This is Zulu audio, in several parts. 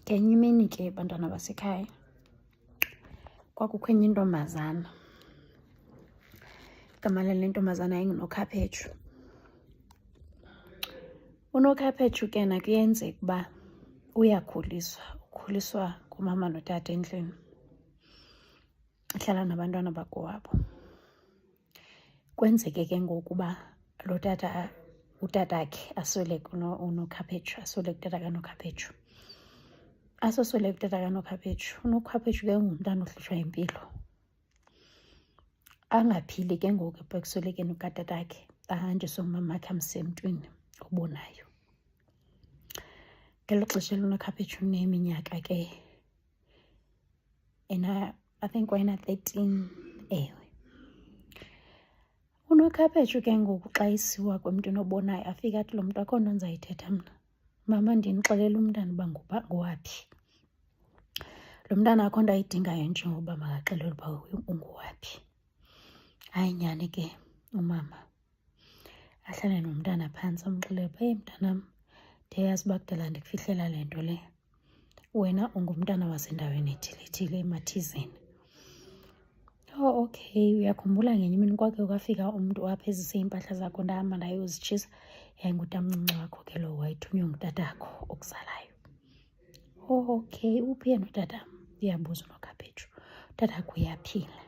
Ngenye imini ke bantwana basekhaya kwakukho enye intombazana. Igama lale ntombazana yayinguNokhaphetshu. UNokhaphetshu ke nakuyenzeka uba ukhuliswa ngumama notata endlini, uhlala nabantwana bakowabo. Kwenzeke ke ngoku uba lo tata, utatakhe asweleke, uNokhaphetshu asweleke, utata kaNokhaphetshu asosweleke, utata kaNokhaphetshu. UNokhaphetshu ke ngumntana ohlutshwa yimpilo, angaphili ke ngoku ekuswelekeni kukatatakhe, ahanjiswe ngumamakhe amse emntwini obonayo. Ngelo xesha uNokhaphetshu uneminyaka ke I think wayena-13, ewe. UNokhaphetshu ke ngoku xa isiwa kwemntwini obonayo afike athi, lo mntu akho nto ndizayithetha mna, mama ndinixelela umntana uba ngowaphi. Lo mntana akho nto ayidingayo njengoba makaxelelwe uba ungowaphi. Hayi nyhani ke umama ahlale nomntana phantsi amxelele uba, mntanam, ndiyayazi uba kudala ndikufihlela le nto le, wena ungumntana wasendaweni ethile eMathizini. Oh okay, uyakhumbula ngenye imini kwakhe kwafika umntu apha ezise iimpahla zakho ndahamba ndayozitshisa? Yayingutamncinci wakho ke lo wayethunywe ngutatakho okuzalayo. Oh okay, uphi yena utatam? Uyabuza uNokhaphetshu. Utatakho uyaphila.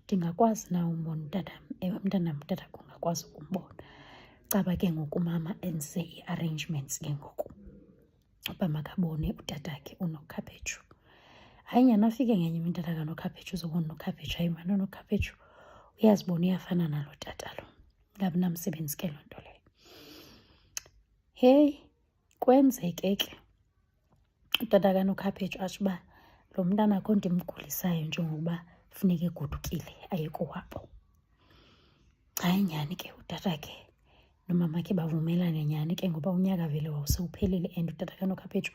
Ndingakwazi na umbona utatam? Ewe mntanam, utatakho ungakwazi ukumbona. Caba ke ngoku umama enze ii-arrangements ke ngoku uba makabone utatakhe uNokhaphetshu. Hayi nyhani, afike ngenye imini utata kaNokhaphetshu uzobona uNokhaphetshu. Hayi mani, uNokhaphetshu uyazibona uyafana nalo tata lo, ingabi namsebenzi ke loo nto leyo. Heyi, kwenzeke ke utata kaNokhaphetshu atsho uba lo mntana akho nto imgulisayo njengokuba funeka egodukile aye kowabo. Hayi nyhani ke utata ke nomamakhe bavumelane nyhani ke ngoba unyaka vele wawusewuphelile and utata kaNokhaphetshu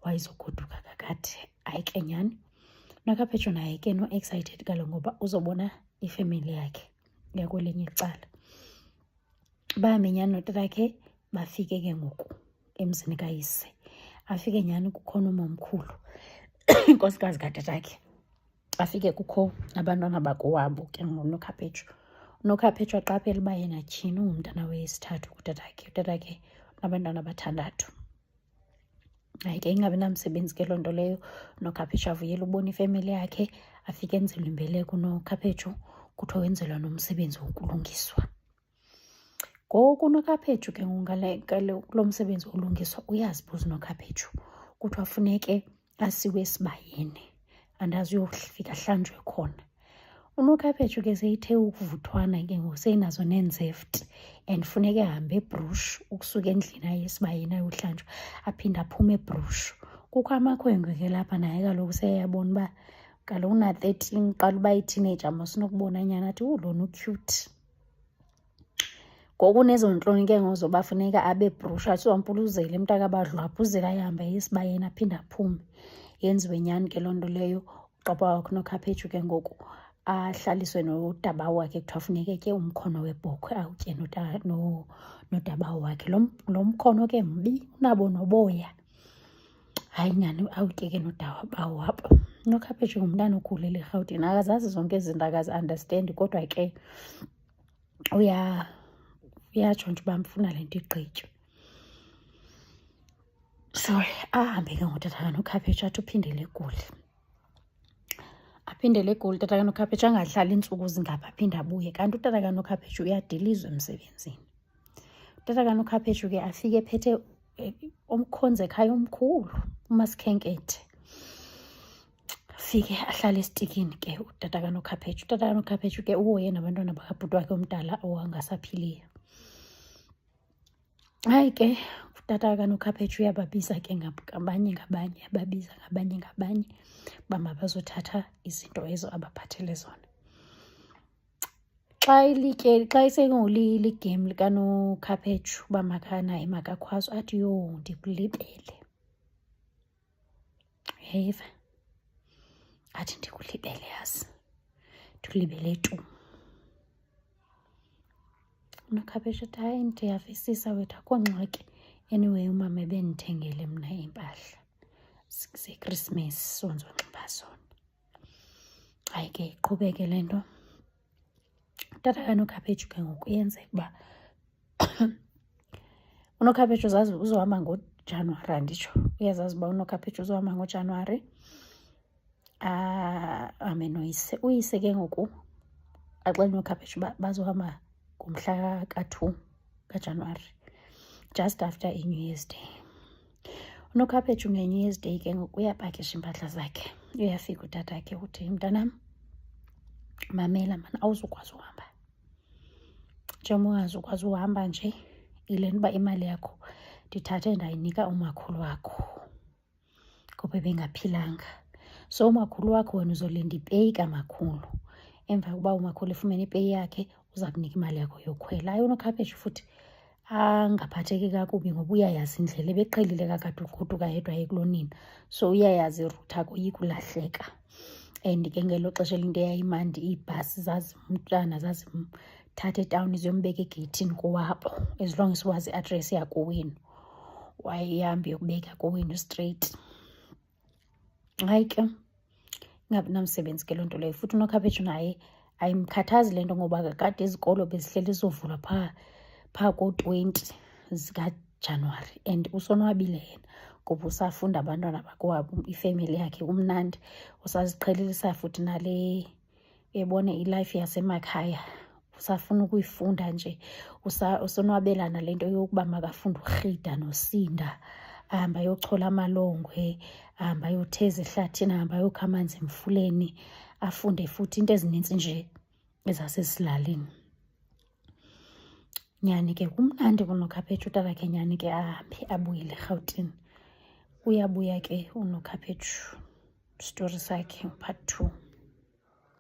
wayezogoduka kakade. Hayi ke nyhani, uNokhaphetshu naye ke no-excited kaloku ngoba uzobona ifemeli yakhe yakwelinye icala. Bahambe nyhani notatakhe bafike ke ngoku emzini kayise. Afike nyhani kukhona umamkhulu, inkosikazi katatakhe. Afike kukho abantwana bakowabo ke nguNokhaphetshu. UNokhaphetshu aqaphela uba yena tyhini ungumntana wesithathu kutatakhe. Utatakhe unabantwana abathandathu. Hayi ke ingabi namsebenzi ke loo nto leyo. uNokhaphetshu avuyela ubona ifemeli yakhe, afike enzelwe imbeleko uNokhaphetshu, kuthiwa wenzelwa nomsebenzi wokulungiswa. Ngoku uNokhaphetshu ke kulo msebenzi wolungiswa uyazibuza uNokhaphetshu, kuthiwa funeke asiwe esibayeni, andazi uyofika ahlanjwe khona. uNokhaphetshu ke seyithe ukuvuthwana ke ngoku seyinazo neenzefti and funeka ehambe eBrush ukusuka endlini aye esibayeni ayohlanjwa aphinde aphume eBrush. Kukho amakhwenkwe ke lapha naye kaloku seyabona uba kaloku una-13, qala uba yiteenager masinokubona nyhani athi lona ucute. Ngoku nezo ntloni ke ngoku zoba funeka abe eBrush, athi uzampuluzela mntakabadlwabhuzela ahambe aye esibayeni aphinde aphume. Yenziwe nyhani ke loo nto leyo. Uqaba wakhe uNokhaphetshu ke ngoku ahlaliswe nodabawo wakhe, kuthiwa funeka etye umkhono webhokhwe awutye nodabawo wakhe. Lo mkhono ke mbi, unabo noboya. Hayi nyhani, awutye ke nodabawo wabo. uNokhaphetshu ngumntana okhulele eRhawutini, akazazi zonke ezi zinto, akazi-andastendi, kodwa ke uyatsho nje uba mfuna le nto igqitywe. Sorry, ahambe ke ngotata kaNokhaphetshu athi uphindele eGoli. Aphindele eGoli utata kaNokhaphetshu angahlali iintsuku zingapha aphinde abuye, kanti utata kaNokhaphetshu uyadilizwa emsebenzini. Utata kaNokhaphetshu ke afike ephethe umkhonzi ekhaya omkhulu, uMasikhenkethe. Afike ahlale esitikini ke utata kaNokhaphetshu. Utata kaNokhaphetshu ke uhoye nabantwana bakabhuti wakhe omdala owangasaphiliyo. Hayi ke utata kaNokhaphetshu uyababiza ke ngabanye ngabanye, ababiza ngabanye uba mabazothatha izinto ezo abaphathele zona. Xa isengoliligemi likaNokhaphetshu uba naye makakhwazwe, athi yho ndikulibele. Uyayiva? Athi ndikulibele yazi, ndikulibele tu. uNokhaphetshu athi hayi ndiyavisisa wethu, akho ngxaki. Anyway umama ebendithengele mna iimpahla zeKrismesi sonzonxiba zona. Hayi ke iqhubeke le nto. Utata kaNokhaphetshu ke ngoku uyenzeka uba uNokhaphetshu uzazi uzohamba ngoJanuwari, anditsho uyazazi uba uNokhaphetshu uzohamba ngoJanuwari. Ahambe noyise. Uyise ke ngoku axelela uNokhaphetshu uba bazohamba ngomhla ka-2 kaJanuwari, just after iNew Year's Day. uNokhaphetshu ngeNew Year's Day ke ngoku uyapakisha iimpahla zakhe. Uyafika utatakhe uthi, mntanam, mamela mani, awuzukwazi uhamba. Njengoba ungazukwazi uhamba nje, yile nto uba imali yakho ndithathe ndayinika umakhulu wakho ngoba bengaphilanga. So umakhulu wakho wena uzolinda ipeyi kamakhulu. Emva kokuba umakhulu efumene ipeyi yakhe uza kunika imali yakho yokhwela. Hayi, uNokhaphetshu futhi angaphatheki kakubi ngoba uyayazi indlela, ebeqhelile kakade ugoduka yedwa kuloo nina. So uyayazi irutha akoyiki ulahleka. And ke ngelo xesha into eyayimandi, iibhasi umntana zazimthatha etawuni ziyombeka egeyithini kowabo, as long as wazi i-address yakowenu. Wayehambe uyokubeka kowenu straight. Hayi ke ingabi namsebenzi ke loo nto leyo. Futhi uNokhaphetshu naye ayimkhathazi le nto ngoba kakade izikolo bezihleli zizovulwa phaa ko-20 zikaJanuwari, and usonwabile yena ngoba usafunda abantwana bakowabo, ifemeli yakhe kumnandi. Usaziqhelisa futhi nale ebone ilife yasemakhaya, usafuna ukuyifunda nje. Usonwabela nale nto yokuba makafunde urhida nosinda, ahambe ayochola amalongwe, ahambe ayotheza ehlathini, ahambe ayokha amanzi emfuleni, afunde futhi into ezinintsi nje ezasesilalini. Nyani ke kumnandi kuNokhaphetshu. Utatakhe nyani ke ahambe abuyele eRhawutini. Uyabuya ke uNokhaphetshu, story sakhe part 2.